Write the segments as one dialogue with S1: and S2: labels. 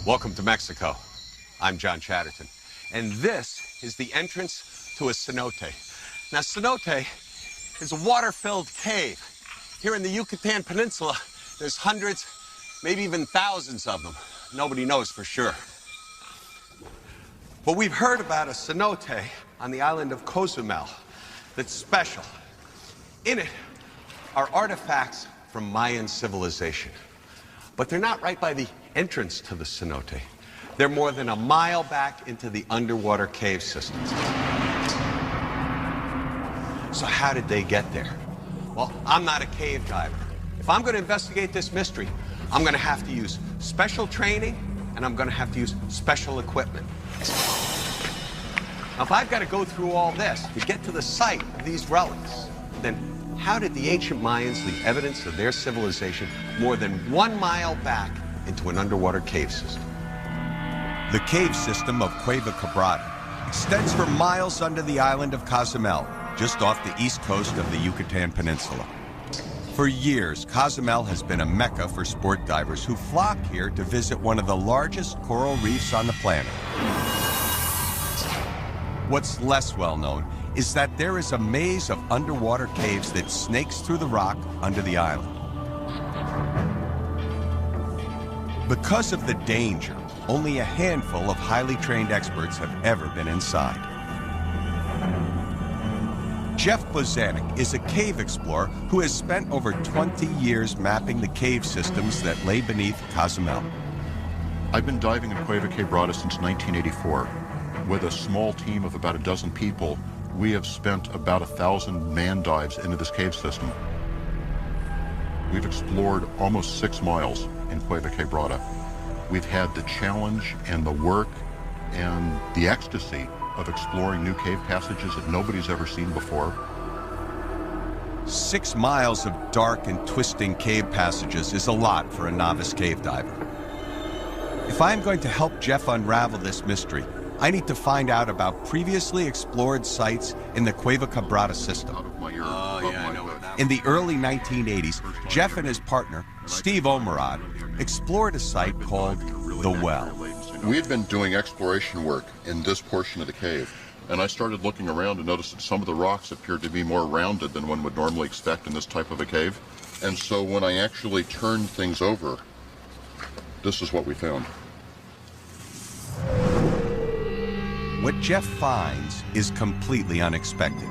S1: Welcome to Mexico. I'm John Chatterton. And this is the entrance to a cenote. Now, cenote is a water-filled cave. Here in the Yucatan Peninsula, there's hundreds, maybe even thousands of them. Nobody knows for sure. But we've heard about a cenote on the island of Cozumel that's special. In it are artifacts from Mayan civilization. But they're not right by the entrance to the cenote. They're more than a mile back into the underwater cave systems. So how did they get there? Well, I'm not a cave diver. If I'm going to investigate this mystery, I'm going to have to use special training, and I'm going to have to use special equipment. Now, if I've got to go through all this to get to the site of these relics, then how did the ancient Mayans leave evidence of their civilization more than 1 mile back into an underwater cave system?
S2: The cave system of Cueva Quebrada extends for miles under the island of Cozumel, just off the east coast of the Yucatan Peninsula. For years, Cozumel has been a mecca for sport divers who flock here to visit one of the largest coral reefs on the planet. What's less well known is that there is a maze of underwater caves that snakes through the rock under the island. Because of the danger, only a handful of highly trained experts have ever been inside. Jeff Bozanic is a cave explorer who has spent over 20 years mapping the cave systems that lay beneath Cozumel.
S3: I've been diving in Cueva Quebrada since 1984. With a small team of about a dozen people, we have spent about 1,000 man dives into this cave system. We've explored almost 6 miles in Cueva Quebrada. We've had the challenge and the work and the ecstasy of exploring new cave passages that nobody's ever seen before.
S2: 6 miles of dark and twisting cave passages is a lot for a novice cave diver. If I'm going to help Jeff unravel this mystery, I need to find out about previously explored sites in the Cueva Quebrada system. In the early 1980s, Jeff and his partner, Steve Omerod, explored a site called The Well.
S3: We had been doing exploration work in this portion of the cave, and I started looking around and noticed that some of the rocks appeared to be more rounded than one would normally expect in this type of a cave. And so when I actually turned things over, this is what we found.
S2: What Jeff finds is completely unexpected.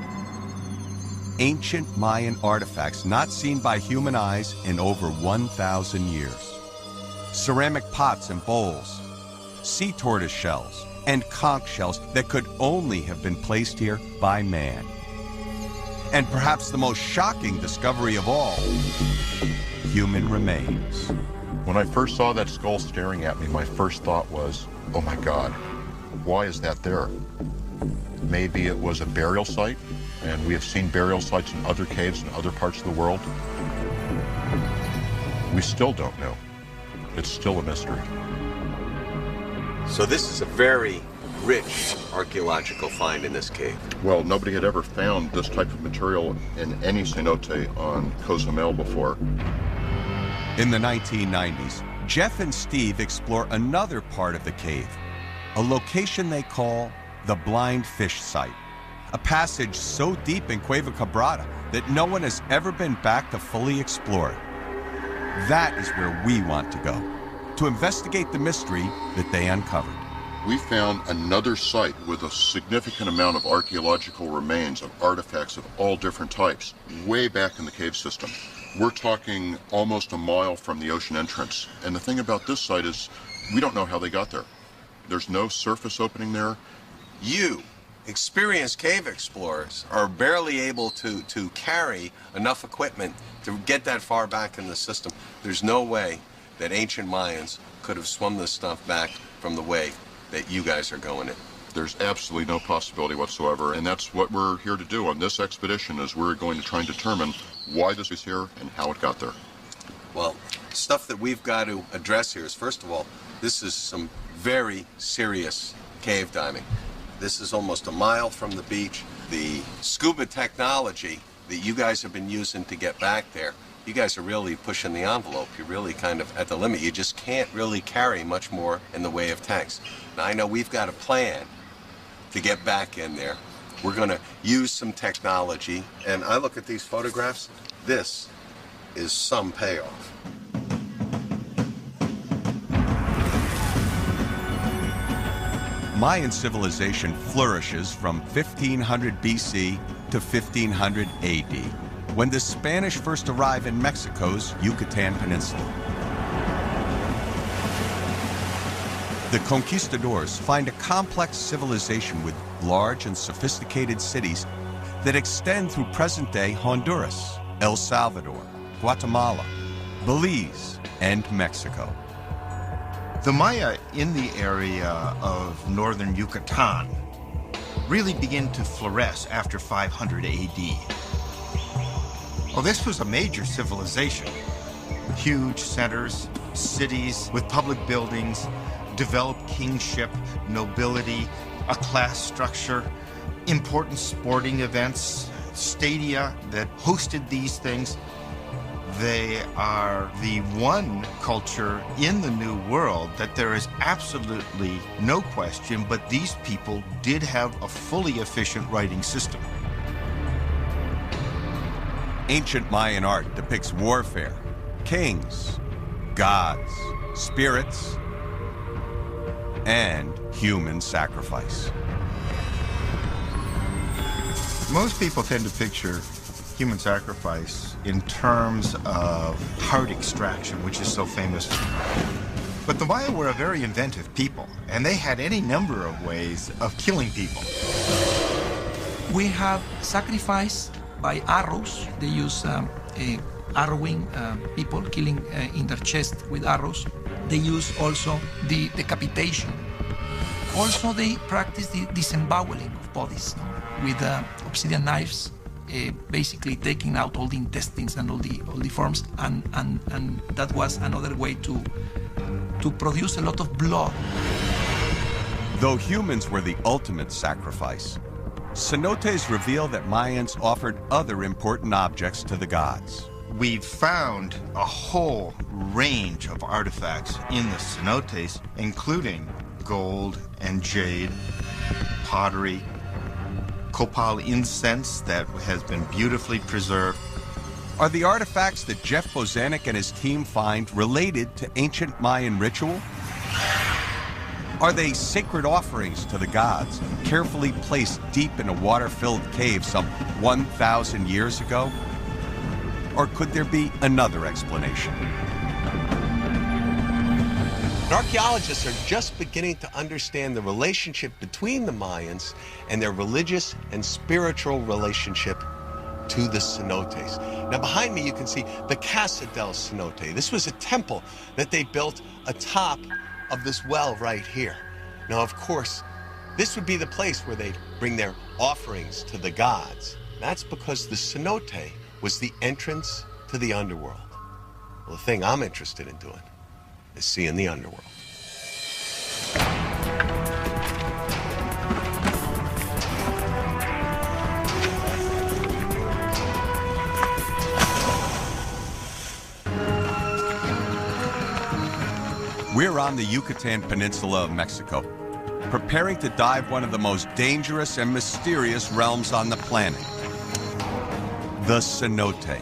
S2: Ancient Mayan artifacts not seen by human eyes in over 1,000 years. Ceramic pots and bowls, sea tortoise shells, and conch shells that could only have been placed here by man. And perhaps the most shocking discovery of all, human remains.
S3: When I first saw that skull staring at me, my first thought was, oh my God, why is that there? Maybe it was a burial site, and we have seen burial sites in other caves in other parts of the world. We still don't know. It's still a mystery.
S1: So this is a very rich archaeological find in this cave.
S3: Well, nobody had ever found this type of material in any cenote on Cozumel before.
S2: In the 1990s, Jeff and Steve explore another part of the cave, a location they call the Blind Fish Site, a passage so deep in Cueva Quebrada that no one has ever been back to fully explore it. That is where we want to go, to investigate the mystery that they uncovered.
S3: We found another site with a significant amount of archaeological remains of artifacts of all different types, way back in the cave system. We're talking almost a mile from the ocean entrance. And the thing about this site is we don't know how they got there. There's no surface opening there.
S1: You, experienced cave explorers, are barely able to carry enough equipment to get that far back in the system. There's no way that ancient Mayans could have swum this stuff back from the way that you guys are going in.
S3: There's absolutely no possibility whatsoever, and that's what we're here to do on this expedition, is we're going to try and determine why this is here and how it got there.
S1: Well, stuff that we've got to address here is, first of all, this is some very serious cave diving. This is almost a mile from the beach. The scuba technology that you guys have been using to get back there you guys are really pushing the envelope. You're really kind of at the limit. You just can't really carry much more in the way of tanks. Now, I know we've got a plan to get back in there. We're going to use some technology. And I look at these photographs. This is some payoff.
S2: Mayan civilization flourishes from 1500 BC to 1500 AD, when the Spanish first arrive in Mexico's Yucatan Peninsula. The conquistadors find a complex civilization with large and sophisticated cities that extend through present-day Honduras, El Salvador, Guatemala, Belize, and Mexico.
S4: The Maya in the area of northern Yucatan really begin to flourish after 500 AD. Well, this was a major civilization. Huge centers, cities with public buildings, developed kingship, nobility, a class structure, important sporting events, stadia that hosted these things. They are the one culture in the New World that there is absolutely no question, but these people did have a fully efficient writing system.
S2: Ancient Mayan art depicts warfare, kings, gods, spirits, and human sacrifice.
S4: Most people tend to picture human sacrifice in terms of heart extraction, which is so famous. But the Maya were a very inventive people, and they had any number of ways of killing people.
S5: We have sacrifice by arrows. They use arrowing people, killing in their chest with arrows. They use also the decapitation. Also, they practice the disemboweling of bodies with obsidian knives, basically taking out all the intestines and all the forms, and that was another way to produce a lot of blood.
S2: Though humans were the ultimate sacrifice, cenotes reveal that Mayans offered other important objects to the gods.
S4: We've found a whole range of artifacts in the cenotes, including gold and jade, pottery, copal incense that has been beautifully preserved.
S2: Are the artifacts that Jeff Bozanic and his team find related to ancient Mayan ritual? Are they sacred offerings to the gods, carefully placed deep in a water-filled cave some 1,000 years ago? Or could there be another explanation?
S1: Archaeologists are just beginning to understand the relationship between the Mayans and their religious and spiritual relationship to the cenotes. Now, behind me, you can see the Casa del Cenote. This was a temple that they built atop of this well right here. Now, of course, this would be the place where they'd bring their offerings to the gods. That's because the cenote was the entrance to the underworld. Well, the thing I'm interested in doing is seeing the underworld.
S2: We're on the Yucatan Peninsula of Mexico, preparing to dive one of the most dangerous and mysterious realms on the planet, the cenote,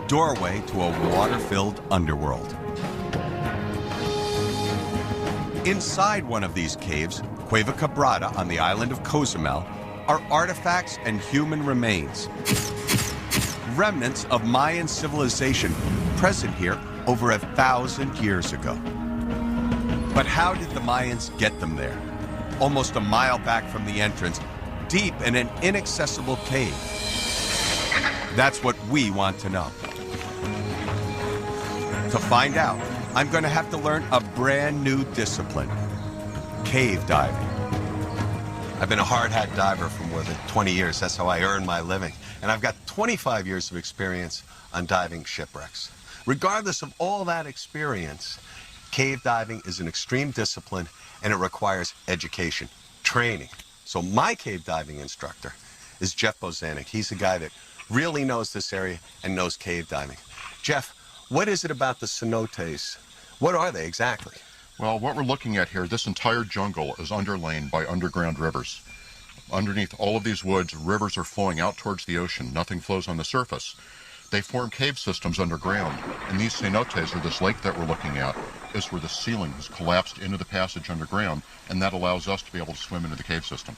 S2: doorway to a water-filled underworld. Inside one of these caves, Cueva Quebrada on the island of Cozumel, are artifacts and human remains, remnants of Mayan civilization present here over 1,000 years ago. But how did the Mayans get them there? Almost a mile back from the entrance, deep in an inaccessible cave. That's what we want to know. To find out, I'm going to have to learn a brand new discipline, cave diving.
S1: I've been a hard hat diver for more than 20 years. That's how I earn my living. And I've got 25 years of experience on diving shipwrecks. Regardless of all that experience, cave diving is an extreme discipline and it requires education, training. So my cave diving instructor is Jeff Bozanic. He's a guy that really knows this area and knows cave diving. Jeff, what is it about the cenotes? What are they exactly?
S3: Well, what we're looking at here, this entire jungle is underlain by underground rivers. Underneath all of these woods, rivers are flowing out towards the ocean. Nothing flows on the surface. They form cave systems underground, and these cenotes, or this lake that we're looking at, is where the ceiling has collapsed into the passage underground, and that allows us to be able to swim into the cave system.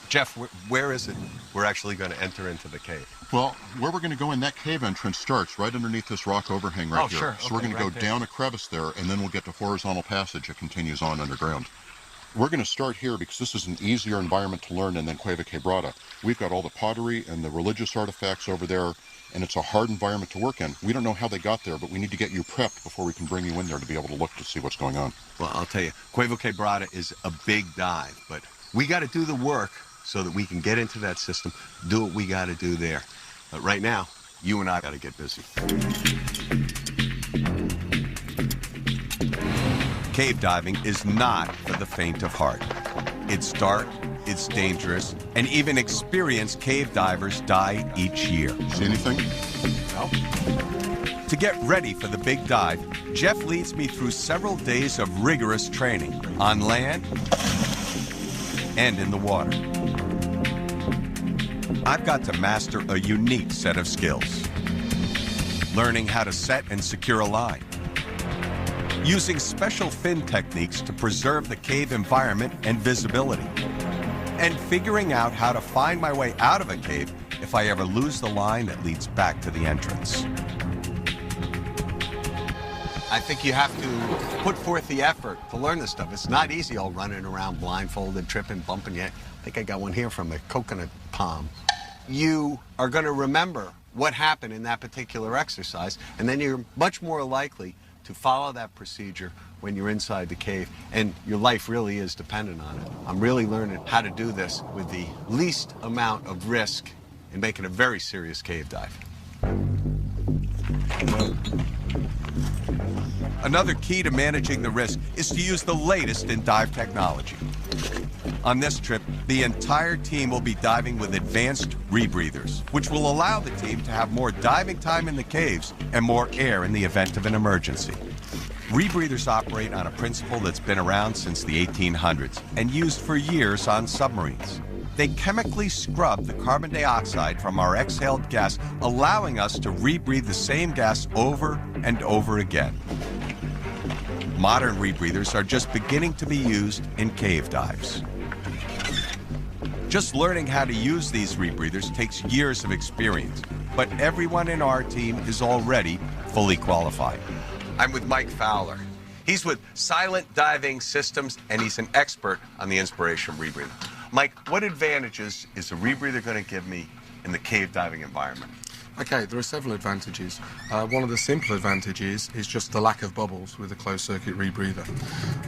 S1: Jeff, where is it we're actually going to enter into the cave?
S3: Well, where we're going to go in, that cave entrance starts right underneath this rock overhang right here.
S1: Sure.
S3: So we're going to go down a crevice there, and then we'll get to horizontal passage that continues on underground. We're going to start here because this is an easier environment to learn than Cueva Quebrada. We've got all the pottery and the religious artifacts over there, and it's a hard environment to work in. We don't know how they got there, but we need to get you prepped before we can bring you in there to be able to look to see what's going on.
S1: Well, I'll tell you, Cueva Quebrada is a big dive, but we got to do the work so that we can get into that system, do what we got to do there. But right now, you and I got to get busy.
S2: Cave diving is not for the faint of heart. It's dark, it's dangerous, and even experienced cave divers die each year.
S3: See anything?
S2: To get ready for the big dive, Jeff leads me through several days of rigorous training on land and in the water. I've got to master a unique set of skills. Learning how to set and secure a line. Using special fin techniques to preserve the cave environment and visibility. And figuring out how to find my way out of a cave if I ever lose the line that leads back to the entrance.
S1: I think you have to put forth the effort to learn this stuff. It's not easy all running around blindfolded, tripping, bumping yet. I think I got one here from a coconut palm. You are going to remember what happened in that particular exercise, and then you're much more likely to follow that procedure when you're inside the cave, and your life really is dependent on it. I'm really learning how to do this with the least amount of risk in making a very serious cave dive.
S2: Another key to managing the risk is to use the latest in dive technology. On this trip, the entire team will be diving with advanced rebreathers, which will allow the team to have more diving time in the caves and more air in the event of an emergency. Rebreathers operate on a principle that's been around since the 1800s and used for years on submarines. They chemically scrub the carbon dioxide from our exhaled gas, allowing us to rebreathe the same gas over and over again. Modern rebreathers are just beginning to be used in cave dives. Just learning how to use these rebreathers takes years of experience, but everyone in our team is already fully qualified.
S1: I'm with Mike Fowler. He's with Silent Diving Systems, and he's an expert on the Inspiration rebreather. Mike, what advantages is the rebreather going to give me in the cave diving environment?
S6: Okay, there are several advantages. One of the simple advantages is just the lack of bubbles with a closed-circuit rebreather.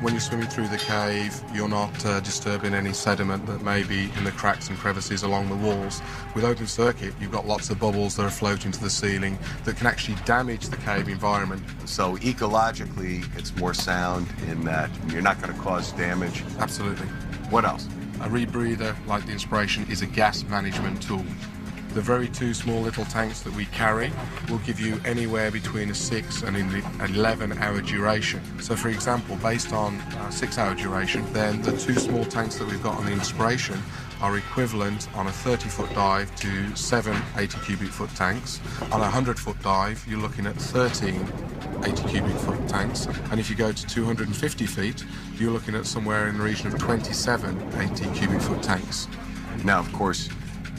S6: When you're swimming through the cave, you're not disturbing any sediment that may be in the cracks and crevices along the walls. With open circuit, you've got lots of bubbles that are floating to the ceiling that can actually damage the cave environment.
S1: So ecologically, it's more sound in that you're not going to cause damage.
S6: Absolutely.
S1: What else?
S6: A rebreather, like the Inspiration, is a gas management tool. The very two small little tanks that we carry will give you anywhere between a 6 and an 11-hour duration. So for example, based on a 6-hour duration, then the two small tanks that we've got on the Inspiration are equivalent on a 30-foot dive to 7 80 cubic foot tanks. On a 100-foot dive, you're looking at 13 80 cubic foot tanks. And if you go to 250 feet, you're looking at somewhere in the region of 27 80 cubic foot tanks.
S1: Now, of course,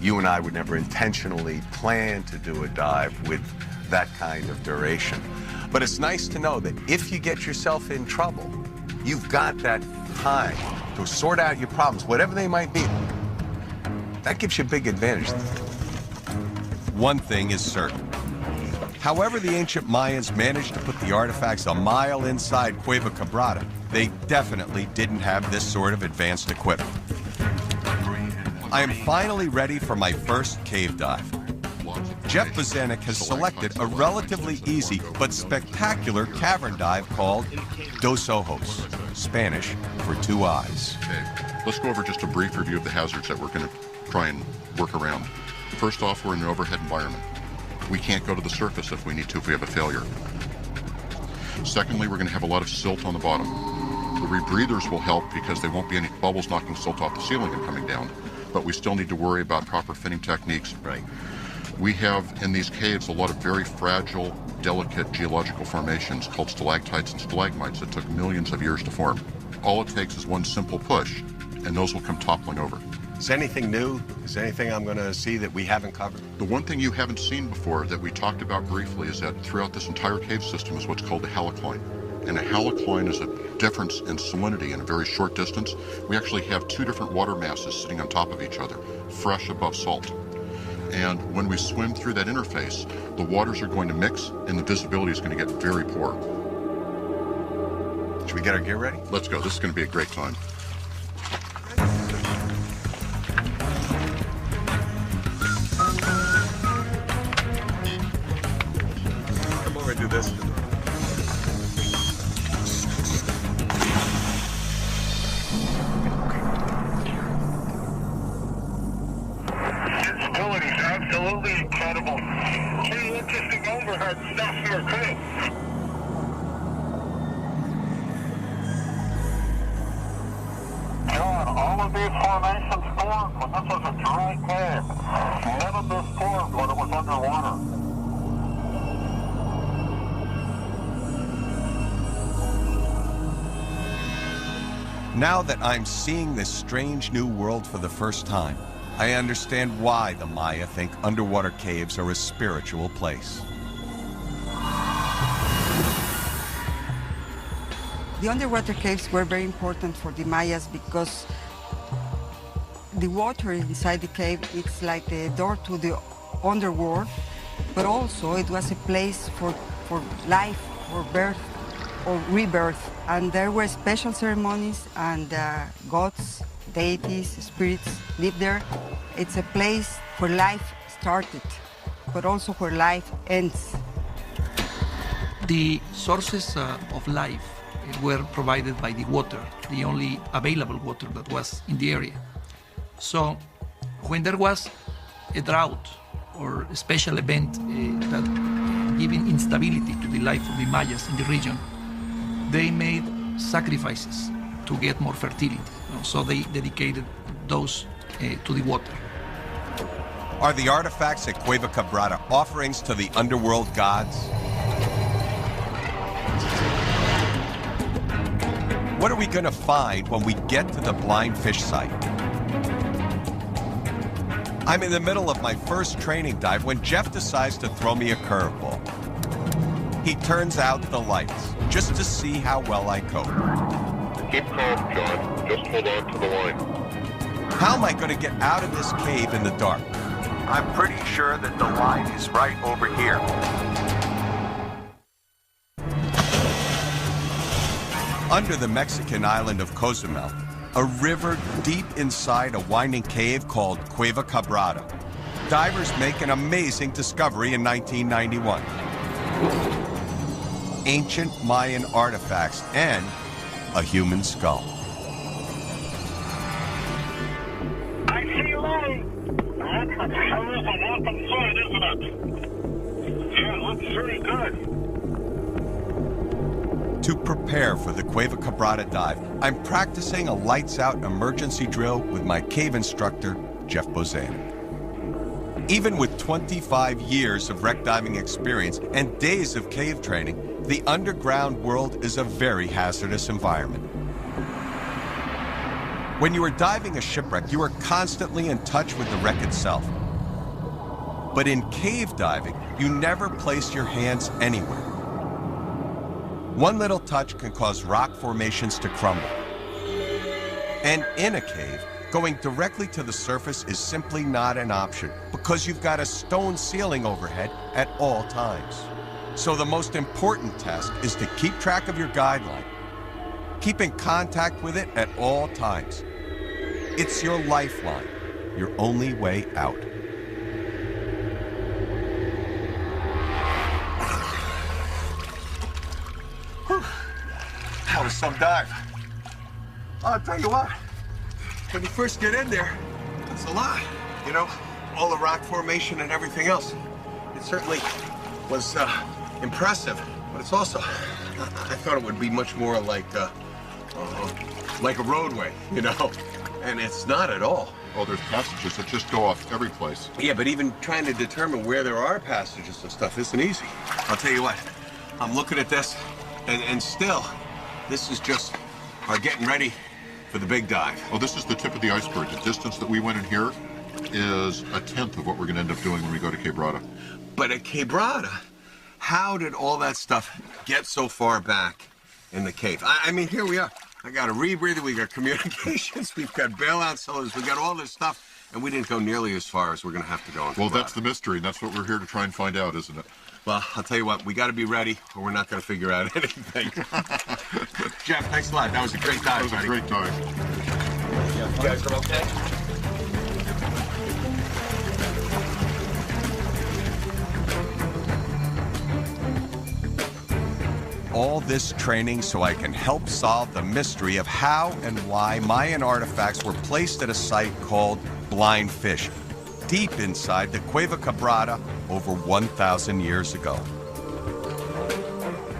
S1: you and I would never intentionally plan to do a dive with that kind of duration. But it's nice to know that if you get yourself in trouble, you've got that time to sort out your problems, whatever they might be. That gives you a big advantage.
S2: One thing is certain. However the ancient Mayans managed to put the artifacts a mile inside Cueva Quebrada, they definitely didn't have this sort of advanced equipment. I am finally ready for my first cave dive. Jeff Bozanic has selected a relatively easy but spectacular cavern dive called Dos Ojos, Spanish for 2 eyes.
S3: Okay, let's go over just a brief review of the hazards that we're going to try and work around. First off, we're in an overhead environment. We can't go to the surface if we need to if we have a failure. Secondly, we're going to have a lot of silt on the bottom. The rebreathers will help because there won't be any bubbles knocking silt off the ceiling and coming down, but we still need to worry about proper fitting techniques.
S4: Right.
S3: We have in these caves a lot of very fragile, delicate geological formations called stalactites and stalagmites that took millions of years to form. All it takes is one simple push, and those will come toppling over.
S2: Is anything new? Is there anything I'm going to see that we haven't covered?
S3: The one thing you haven't seen before that we talked about briefly is that throughout this entire cave system is what's called a halocline. And a halocline is a difference in salinity in a very short distance. We actually have two different water masses sitting on top of each other, fresh above salt. And when we swim through that interface, the waters are going to mix and the visibility is going to get very poor.
S2: Should we get our gear ready?
S3: Let's go. This is going to be a great time.
S2: Come over and do this.
S7: Visibility is absolutely incredible. Pretty interesting overhead stuff here, too. John, all of these formations formed when this was a dry cave. None of this formed when it was underwater.
S2: Now that I'm seeing this strange new world for the first time, I understand why the Maya think underwater caves are a spiritual place.
S8: The underwater caves were very important for the Mayas because the water inside the cave, it's like the door to the underworld, but also it was a place for life, for birth or rebirth. And there were special ceremonies and gods, deities, spirits lived there. It's a place where life started, but also where life ends.
S5: The sources of life were provided by the water, the only available water that was in the area. So when there was a drought or a special event that giving instability to the life of the Mayas in the region, they made sacrifices to get more fertility. So they dedicated those to the water.
S2: Are the artifacts at Cueva Quebrada offerings to the underworld gods? What are we going to find when we get to the blind fish site? I'm in the middle of my first training dive when Jeff decides to throw me a curveball. He turns out the lights just to see how well I cope.
S7: Keep calm, John. Just hold on to the line.
S2: How am I going to get out of this cave in the dark? I'm pretty sure that the line is right over here. Under the Mexican island of Cozumel, a river deep inside a winding cave called Cueva Quebrada, divers make an amazing discovery in 1991. Ancient Mayan artifacts and a human skull.
S7: I see light. That's a hell of a welcome sight, isn't it? Yeah, it looks pretty good.
S2: To prepare for the Cueva Quebrada dive, I'm practicing a lights-out emergency drill with my cave instructor, Jeff Bozanic. Even with 25 years of wreck diving experience and days of cave training, the underground world is a very hazardous environment. When you are diving a shipwreck, you are constantly in touch with the wreck itself. But in cave diving, you never place your hands anywhere. One little touch can cause rock formations to crumble. And in a cave, going directly to the surface is simply not an option because you've got a stone ceiling overhead at all times. So the most important task is to keep track of your guideline. Keep in contact with it at all times. It's your lifeline, your only way out. That was some dive. I'll tell you what, when you first get in there, it's a lot. You know, all the rock formation and everything else.
S1: It certainly was impressive, but it's also, I thought it would be much more like a roadway, you know? And it's not at all.
S3: Oh, there's passages that just go off every place.
S1: Yeah, but even trying to determine where there are passages and stuff isn't easy. I'll tell you what, I'm looking at this, and still, this is just our getting ready for the big dive.
S3: Oh, this is the tip of the iceberg. The distance that we went in here is a tenth of what we're going to end up doing when we go to Quebrada.
S1: But at Quebrada, how did all that stuff get so far back in the cave? I mean, here we are. I got a rebreather, we got communications, we've got bailout cylinders, we got all this stuff, and we didn't go nearly as far as we're going to have to go.
S3: Well, that's the mystery, and that's what we're here to try and find out, isn't it?
S1: Well, I'll tell you what, we got to be ready, or we're not going to figure out anything. Jeff, thanks a lot. That was a great dive,
S3: That was a great dive.
S1: You guys are okay?
S2: All this training so I can help solve the mystery of how and why Mayan artifacts were placed at a site called Blind Fish, deep inside the Cueva Quebrada over 1,000 years ago.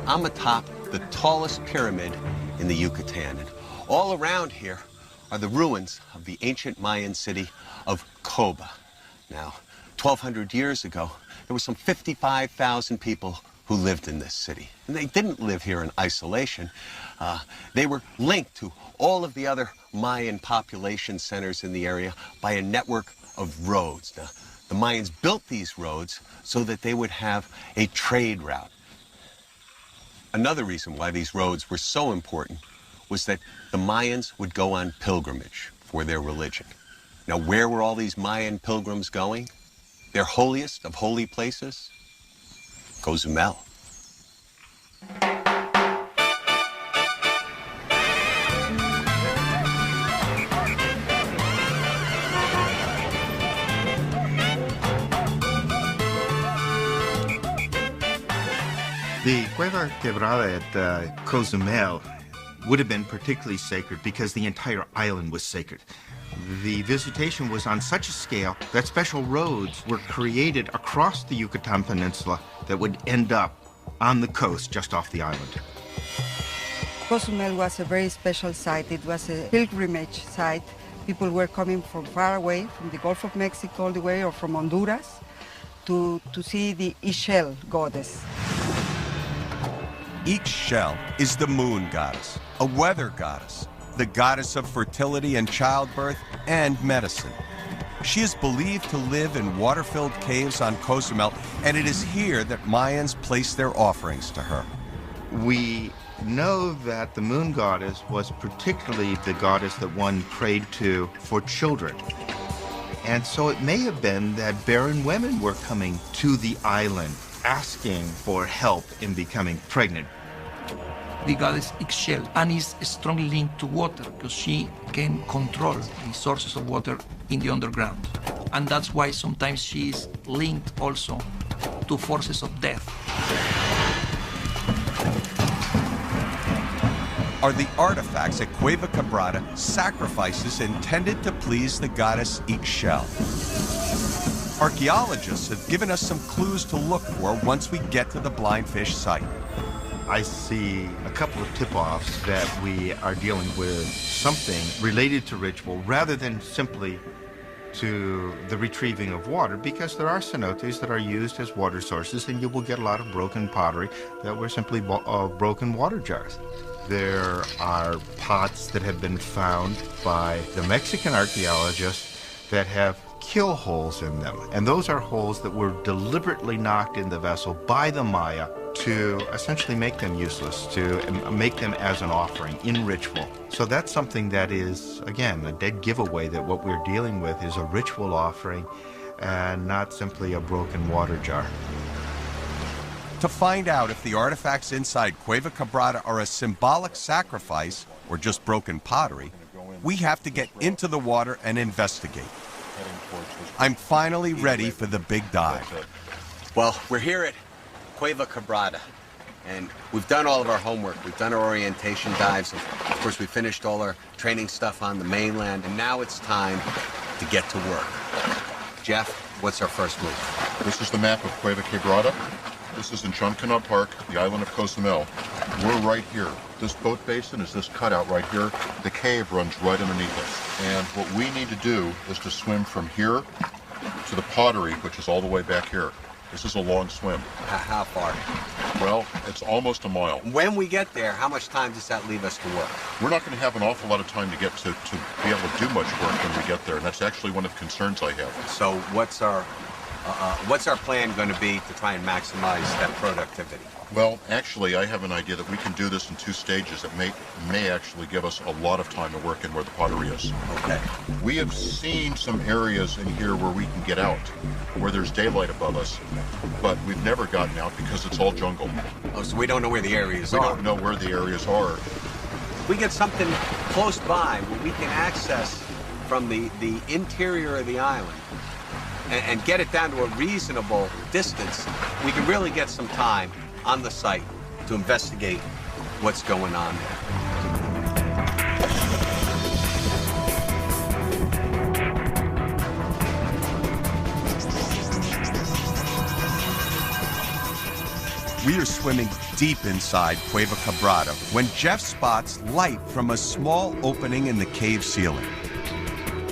S1: I'm atop the tallest pyramid in the Yucatan, and all around here are the ruins of the ancient Mayan city of Coba. Now, 1,200 years ago, there were some 55,000 people who lived in this city. And they didn't live here in isolation. They were linked to all of the other Mayan population centers in the area by a network of roads. Now, the Mayans built these roads so that they would have a trade route. Another reason why these roads were so important was that the Mayans would go on pilgrimage for their religion. Now, where were all these Mayan pilgrims going? Their holiest of holy places? Cozumel.
S4: The Cueva Quebrada at Cozumel would have been particularly sacred because the entire island was sacred. The visitation was on such a scale that special roads were created across the Yucatan Peninsula that would end up on the coast just off the island.
S8: Cozumel was a very special site. It was a pilgrimage site. People were coming from far away, from the Gulf of Mexico all the way, or from Honduras, to see the Ixchel goddess.
S2: Ixchel is the moon goddess, a weather goddess, the goddess of fertility and childbirth and medicine. She is believed to live in water-filled caves on Cozumel, and it is here that Mayans placed their offerings to her.
S4: We know that the moon goddess was particularly the goddess that one prayed to for children. And so it may have been that barren women were coming to the island asking for help in becoming pregnant.
S5: The goddess Ixchel, and is strongly linked to water because she can control the sources of water in the underground. And that's why sometimes she is linked also to forces of death.
S2: Are the artifacts at Cueva Quebrada sacrifices intended to please the goddess Ixchel? Archaeologists have given us some clues to look for once we get to the Blind Fish site.
S4: I see a couple of tip-offs that we are dealing with something related to ritual rather than simply to the retrieving of water, because there are cenotes that are used as water sources, and you will get a lot of broken pottery that were simply broken water jars. There are pots that have been found by the Mexican archaeologists that have kill holes in them, and those are holes that were deliberately knocked in the vessel by the Maya to essentially make them useless, to make them as an offering in ritual. So that's something that is, again, a dead giveaway that what we're dealing with is a ritual offering and not simply a broken water jar.
S2: To find out if the artifacts inside Cueva Quebrada are a symbolic sacrifice or just broken pottery, we have to get into the water and investigate. I'm finally ready for the big dive.
S1: Well, we're here at Cueva Quebrada, and we've done all of our homework. We've done our orientation dives. Of course, we finished all our training stuff on the mainland, and now it's time to get to work. Jeff,
S2: what's our first move?
S3: This is the map of Cueva Quebrada. This is in Chancana Park, the island of Cozumel. We're right here. This boat basin is this cutout right here. The cave runs right underneath us. And what we need to do is to swim from here to the pottery, which is all the way back here. This is a long swim.
S2: How far?
S3: Well, it's almost a mile.
S2: When we get there, how much time does that leave us to work?
S3: We're not going to have an awful lot of time to get to be able to do much work when we get there, and that's actually one of the concerns I have.
S2: So what's our plan going to be to try and maximize that productivity?
S3: Well, actually, I have an idea that we can do this in 2 stages. It may actually give us a lot of time to work in where the pottery is.
S2: Okay.
S3: We have seen some areas in here where we can get out, where there's daylight above us, but we've never gotten out because it's all jungle.
S2: Oh, so we don't know where the areas
S3: We
S2: are.
S3: don't know where the areas are.
S2: We get something close by where we can access from the interior of the island and get it down to a reasonable distance. We can really get some time on the site to investigate what's going on there. We are swimming deep inside Cueva Quebrada when Jeff spots light from a small opening in the cave ceiling.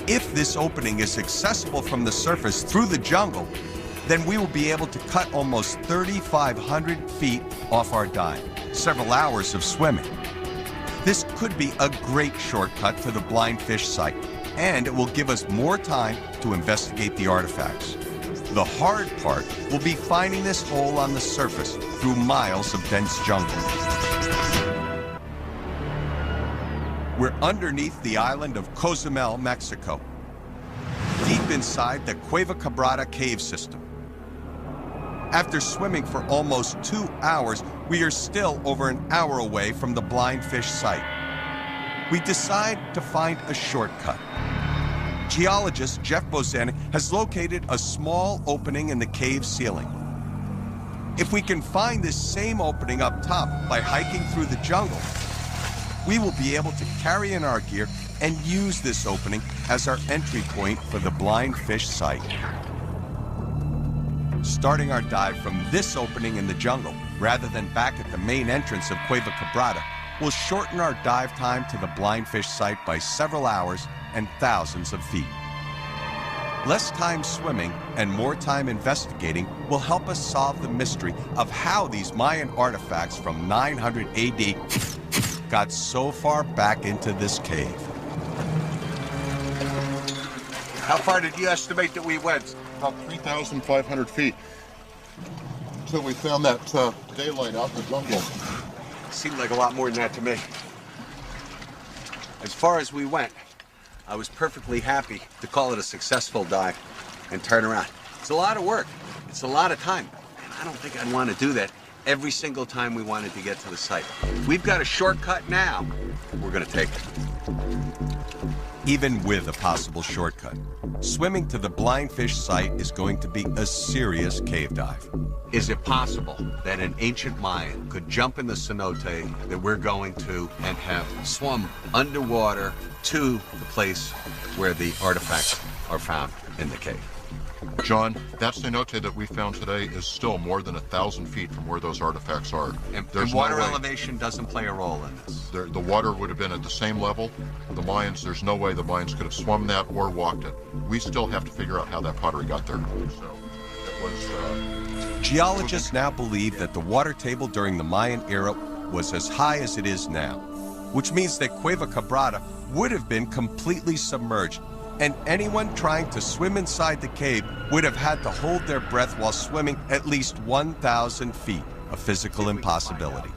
S2: If this opening is accessible from the surface through the jungle, then we will be able to cut almost 3,500 feet off our dive, several hours of swimming. This could be a great shortcut to the blind fish site, and it will give us more time to investigate the artifacts. The hard part will be finding this hole on the surface through miles of dense jungle. We're underneath the island of Cozumel, Mexico, deep inside the Cueva Quebrada cave system. After swimming for almost 2 hours, we are still over an hour away from the blind fish site. We decide to find a shortcut. Geologist Jeff Bozanic has located a small opening in the cave ceiling. If we can find this same opening up top by hiking through the jungle, we will be able to carry in our gear and use this opening as our entry point for the blind fish site. Starting our dive from this opening in the jungle, rather than back at the main entrance of Cueva Quebrada, will shorten our dive time to the blind fish site by several hours and thousands of feet. Less time swimming and more time investigating will help us solve the mystery of how these Mayan artifacts from 900 AD got so far back into this cave. How far did you estimate that we went?
S3: About 3,500 feet until we found that daylight out in the jungle.
S2: Seemed like a lot more than that to me. As far as we went, I was perfectly happy to call it a successful dive and turn around. It's a lot of work. It's a lot of time. And I don't think I'd want to do that every single time we wanted to get to the site. We've got a shortcut now. We're going to take it. Even with a possible shortcut, swimming to the blind fish site is going to be a serious cave dive. Is it possible that an ancient Mayan could jump in the cenote that we're going to and have swum underwater to the place where the artifacts are found in the cave?
S3: John, that cenote that we found today is still more than 1,000 feet from where those artifacts are.
S2: And
S3: There's
S2: water
S3: no way.
S2: elevation doesn't play a role in this.
S3: The water would have been at the same level. The Mayans, there's no way the Mayans could have swum that or walked it. We still have to figure out how that pottery got there. So it was.
S2: Geologists now believe that the water table during the Mayan era was as high as it is now, which means that Cueva Quebrada would have been completely submerged, and anyone trying to swim inside the cave would have had to hold their breath while swimming at least 1,000 feet, a physical impossibility.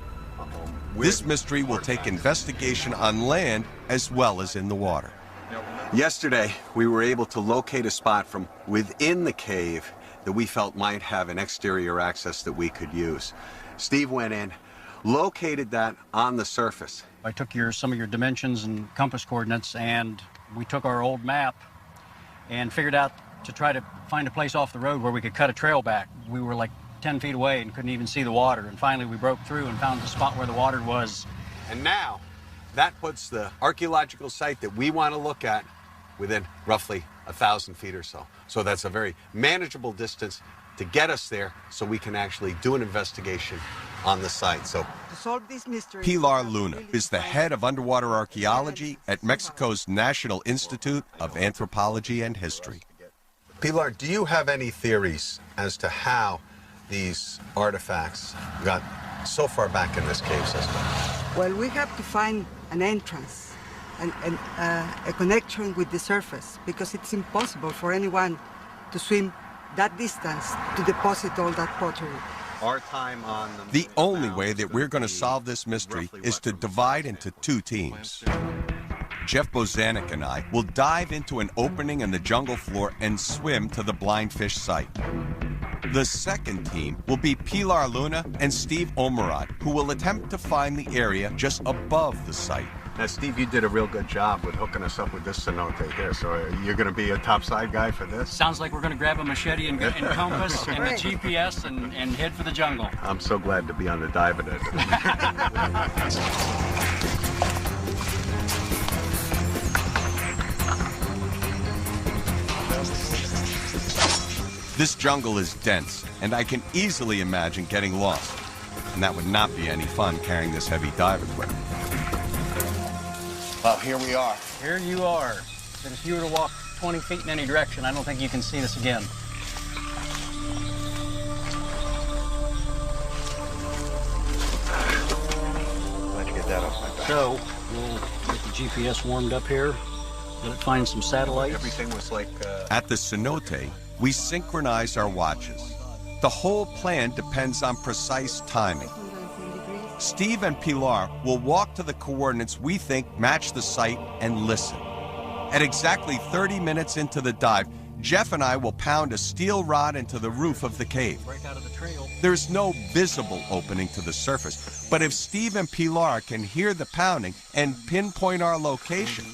S2: This mystery will take investigation on land as well as in the water. Yesterday, we were able to locate a spot from within the cave that we felt might have an exterior access that we could use. Steve went in, located that on the surface.
S9: I took some of your dimensions and compass coordinates, and we took our old map and figured out to try to find a place off the road where we could cut a trail back. We were like 10 feet away and couldn't even see the water, and finally we broke through and found the spot where the water was.
S2: And now, that puts the archaeological site that we want to look at within roughly
S1: 1,000 feet or so. So that's a very manageable distance to get us there so we can actually do an investigation on the site. So
S8: To solve this mystery,
S2: Pilar Luna is the head of underwater archaeology at Mexico's National Institute of Anthropology and History.
S1: Pilar, do you have any theories as to how these artifacts got so far back in this cave system?
S8: Well, we have to find an entrance and a connection with the surface, because it's impossible for anyone to swim that distance to deposit all that pottery.
S1: Our time on
S2: The only way that we're going to solve this mystery is to divide into two teams. Jeff Bozanek and I will dive into an opening in the jungle floor and swim to the blind fish site. The second team will be Pilar Luna and Steve Omerod, who will attempt to find the area just above the site.
S1: Now, Steve, you did a real good job with hooking us up with this cenote here. So you're going to be a topside guy for this?
S9: Sounds like we're going to grab a machete and compass and the GPS and head for the jungle.
S1: I'm so glad to be on the diving end.
S2: This jungle is dense, and I can easily imagine getting lost. And that would not be any fun carrying this heavy dive equipment.
S1: Well, here we are.
S9: Here you are. But if you were to walk 20 feet in any direction, I don't think you can see this again.
S1: Glad you get that off my back.
S9: So, we'll get the GPS warmed up here, let it find some satellites.
S1: Everything was like...
S2: At the cenote, we synchronize our watches. The whole plan depends on precise timing. Steve and Pilar will walk to the coordinates we think match the site and listen. At exactly 30 minutes into the dive, Jeff and I will pound a steel rod into the roof of the cave.
S9: Break out of the trail.
S2: There's no visible opening to the surface, but if Steve and Pilar can hear the pounding and pinpoint our location,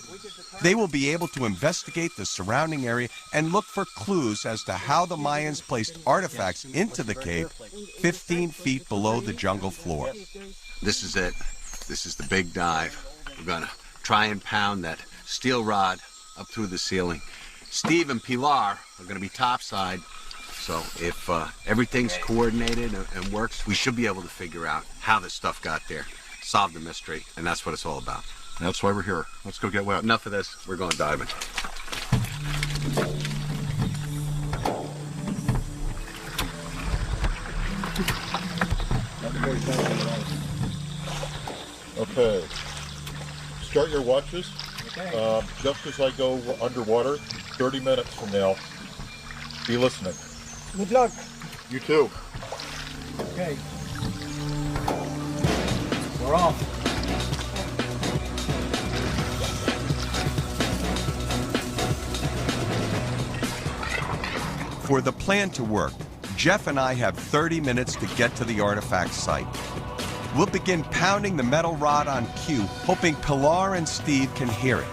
S2: they will be able to investigate the surrounding area and look for clues as to how the Mayans placed artifacts into the cave 15 feet below the jungle floor.
S1: This is it. This is the big dive. We're going to try and pound that steel rod up through the ceiling. Steve and Pilar are going to be topside. So if everything's coordinated and works, we should be able to figure out how this stuff got there, solve the mystery, and that's what it's all about.
S3: That's why we're here. Let's go get wet.
S1: Enough of this. We're going diving.
S3: Okay. Start your watches.
S9: Okay.
S3: Just as I go underwater, 30 minutes from now, be listening.
S8: Good luck.
S3: You too.
S9: Okay. We're off.
S2: For the plan to work, Jeff and I have 30 minutes to get to the artifact site. We'll begin pounding the metal rod on cue, hoping Pilar and Steve can hear it.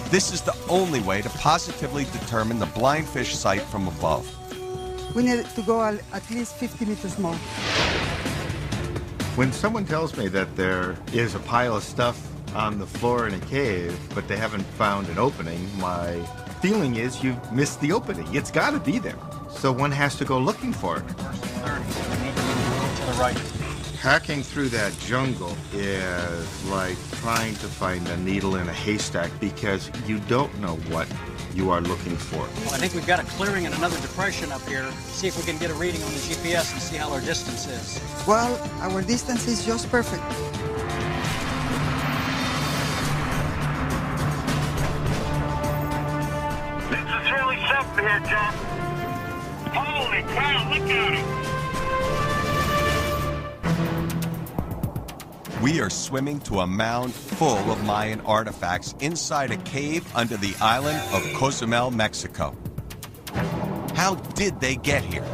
S2: This is the only way to positively determine the blind fish site from above.
S8: We need to go at least 50 meters more.
S4: When someone tells me that there is a pile of stuff on the floor in a cave, but they haven't found an opening, my feeling is you've missed the opening. It's got to be there. So one has to go looking for it.
S9: First and 30. We need to move to the right.
S4: Hacking through that jungle is like trying to find a needle in a haystack because you don't know what you are looking for.
S9: Well, I think we've got a clearing and another depression up here. See if we can get a reading on the GPS and see how our distance is.
S8: Well, our distance is just perfect.
S7: This is really something here, Jeff. Holy cow, look at him.
S2: We are swimming to a mound full of Mayan artifacts inside a cave under the island of Cozumel, Mexico. How did they get here?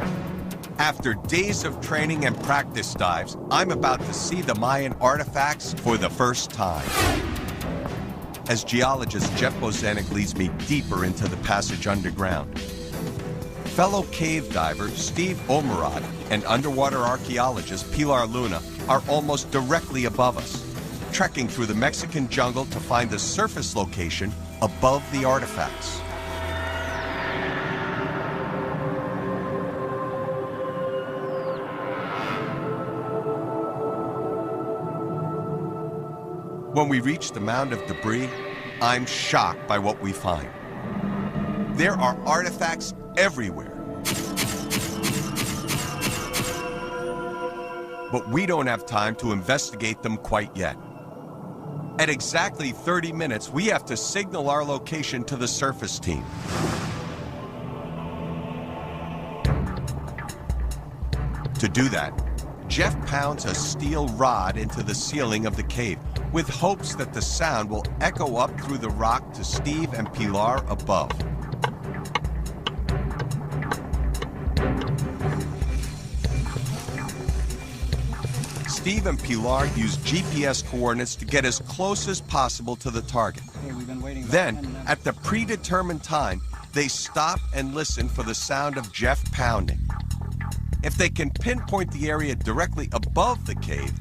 S2: After days of training and practice dives, I'm about to see the Mayan artifacts for the first time. As geologist Jeff Bozanek leads me deeper into the passage underground. Fellow cave diver Steve Omerod and underwater archaeologist Pilar Luna are almost directly above us, trekking through the Mexican jungle to find the surface location above the artifacts. When we reach the mound of debris, I'm shocked by what we find. There are artifacts everywhere. But we don't have time to investigate them quite yet. At exactly 30 minutes, we have to signal our location to the surface team. To do that, Jeff pounds a steel rod into the ceiling of the cave with hopes that the sound will echo up through the rock to Steve and Pilar above. Steve and Pilar use GPS coordinates to get as close as possible to the target.
S9: Okay, we've been waiting about 10
S2: Then,
S9: minutes.
S2: at the predetermined time, they stop and listen for the sound of Jeff pounding. If they can pinpoint the area directly above the cave,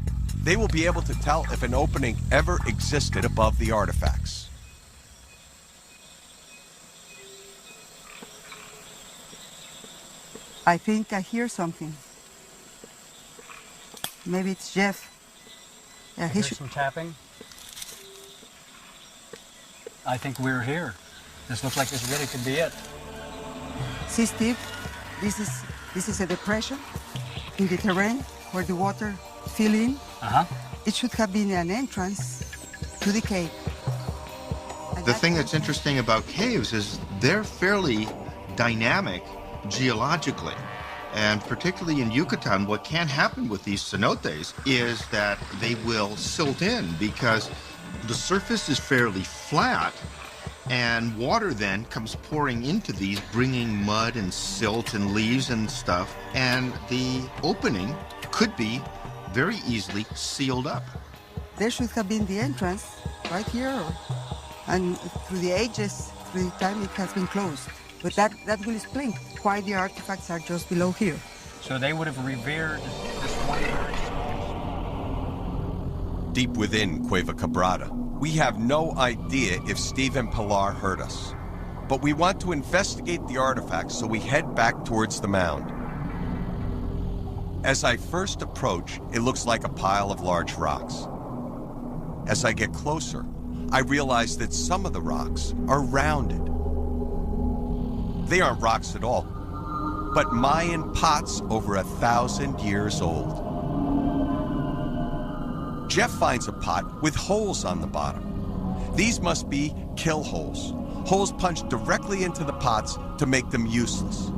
S2: they will be able to tell if an opening ever existed above the artifacts.
S8: I think I hear something. Maybe it's Jeff. Yeah, he
S9: Here's
S8: should.
S9: some tapping. I think we're here. This looks like this really could be it.
S8: See, Steve, this is a depression in the terrain where the water fill in.
S9: Uh-huh.
S8: It should have been an entrance to the cave. And
S4: The thing
S8: what
S4: that's interesting about caves is they're fairly dynamic geologically. And particularly in Yucatan, what can happen with these cenotes is that they will silt in because the surface is fairly flat and water then comes pouring into these, bringing mud and silt and leaves and stuff. And the opening could be very easily sealed up.
S8: There should have been the entrance right here. And through the ages, through the time, it has been closed. But that will explain why the artifacts are just below here.
S9: So they would have revered this one area.
S2: Deep within Cueva Quebrada, we have no idea if Steve and Pilar heard us. But we want to investigate the artifacts, so we head back towards the mound. As I first approach, it looks like a pile of large rocks. As I get closer, I realize that some of the rocks are rounded. They aren't rocks at all, but Mayan pots over 1,000 years old. Jeff finds a pot with holes on the bottom. These must be kill holes, holes punched directly into the pots to make them useless.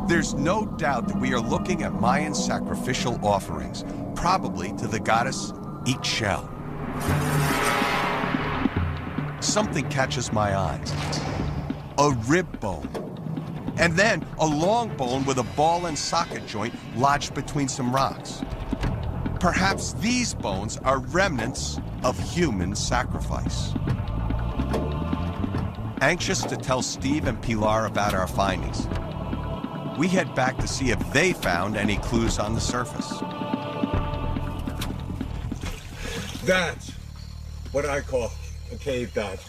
S2: There's no doubt that we are looking at Mayan sacrificial offerings, probably to the goddess Ixchel. Something catches my eyes. A rib bone. And then a long bone with a ball and socket joint lodged between some rocks. Perhaps these bones are remnants of human sacrifice. Anxious to tell Steve and Pilar about our findings, we head back to see if they found any clues on the surface.
S1: That's what I call a cave dive.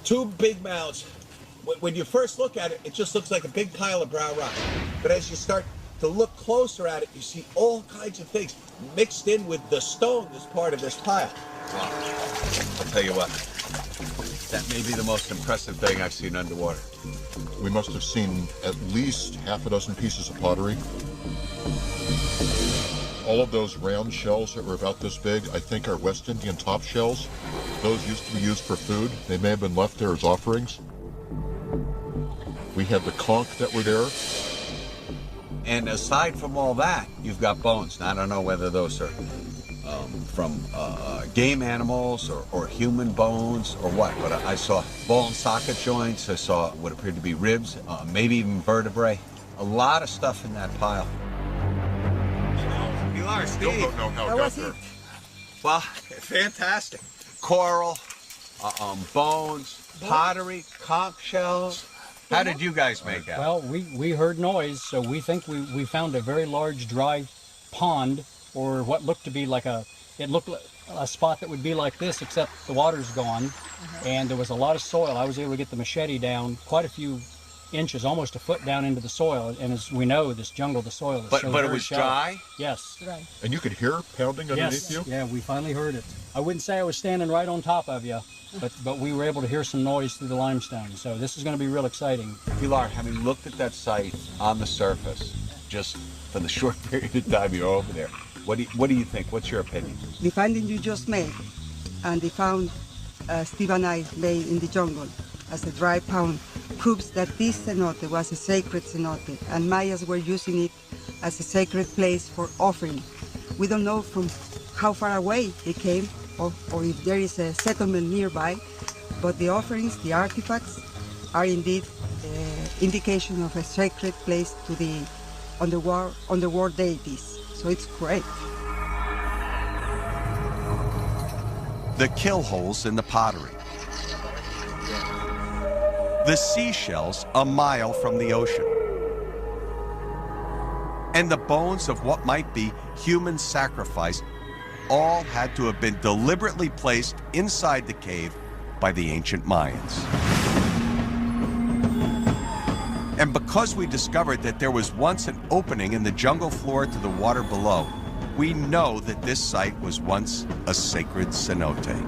S1: Two big mounds. When you first look at it, it just looks like a big pile of brown rock. But as you start to look closer at it, you see all kinds of things mixed in with the stone that's part of this pile. Wow. I'll tell you what, that may be the most impressive thing I've seen underwater.
S3: We must have seen at least half a dozen pieces of pottery. All of those round shells that were about this big, I think are West Indian top shells. Those used to be used for food. They may have been left there as offerings. We had the conch that were there.
S1: And aside from all that, you've got bones. Now, I don't know whether those are from game animals or human bones or what, but I saw ball and socket joints. I saw what appeared to be ribs, maybe even vertebrae. A lot of stuff in that pile. Pilar,
S3: Still
S1: Steve.
S3: don't know how it got there.
S1: Well, fantastic. Coral, bones, pottery, conch shells. How did you guys make out?
S9: Well, we heard noise, so we think we found a very large dry pond, or what looked to be like it looked like a spot that would be like this, except the water's gone, and there was a lot of soil. I was able to get the machete down quite a few inches, almost a foot down into the soil, and as we know, this jungle, the soil is
S1: But
S9: so
S1: it
S9: very
S1: was
S9: shallow.
S1: dry?
S9: Yes.
S3: And you could hear pounding underneath
S9: Yes.
S3: you?
S9: Yeah, we finally heard it. I wouldn't say I was standing right on top of you, but we were able to hear some noise through the limestone. So this is going to be real exciting.
S10: Pilar, having looked at that site on the surface, just for the short period of time you're over there, what do you think? What's your opinion?
S8: The finding you just made and the found Steve and I made in the jungle as a dry pound proves that this cenote was a sacred cenote and Mayas were using it as a sacred place for offering. We don't know from how far away they came or if there is a settlement nearby, but the offerings, the artifacts, are indeed indication of a sacred place to the underworld deities. So it's great.
S2: The kill holes in the pottery. The seashells a mile from the ocean. And the bones of what might be human sacrifice all had to have been deliberately placed inside the cave by the ancient Mayans. And because we discovered that there was once an opening in the jungle floor to the water below, we know that this site was once a sacred cenote.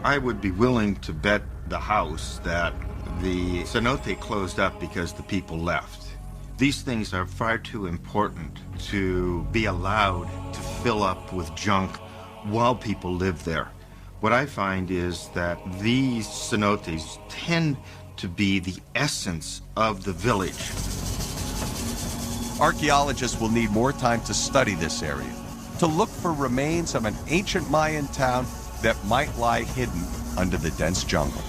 S4: I would be willing to bet the house that the cenote closed up because the people left. These things are far too important to be allowed to fill up with junk while people live there. What I find is that these cenotes tend to be the essence of the village.
S2: Archaeologists will need more time to study this area, to look for remains of an ancient Mayan town that might lie hidden under the dense jungle.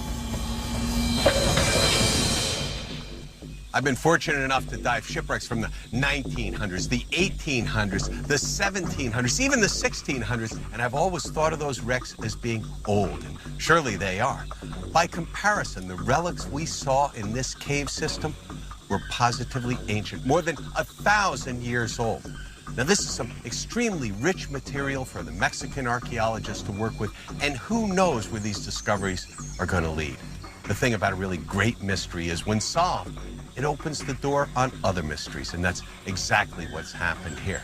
S1: I've been fortunate enough to dive shipwrecks from the 1900s, the 1800s, the 1700s, even the 1600s, and I've always thought of those wrecks as being old, and surely they are. By comparison, the relics we saw in this cave system were positively ancient, more than 1,000 years old. Now, this is some extremely rich material for the Mexican archaeologists to work with, and who knows where these discoveries are going to lead. The thing about a really great mystery is when solved, it opens the door on other mysteries, and that's exactly what's happened here.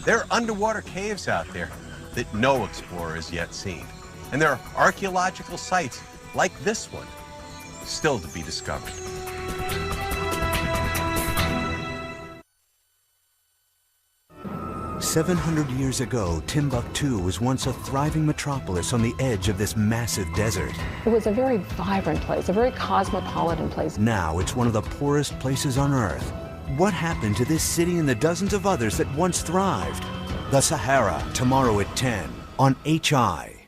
S1: There are underwater caves out there that no explorer has yet seen, and there are archaeological sites like this one still to be discovered.
S11: "700 years ago, Timbuktu was once a thriving metropolis on the edge of this massive desert.
S12: It was a very vibrant place, a very cosmopolitan place.
S11: Now it's one of the poorest places on Earth. What happened to this city and the dozens of others that once thrived? The Sahara, tomorrow at 10 on HI.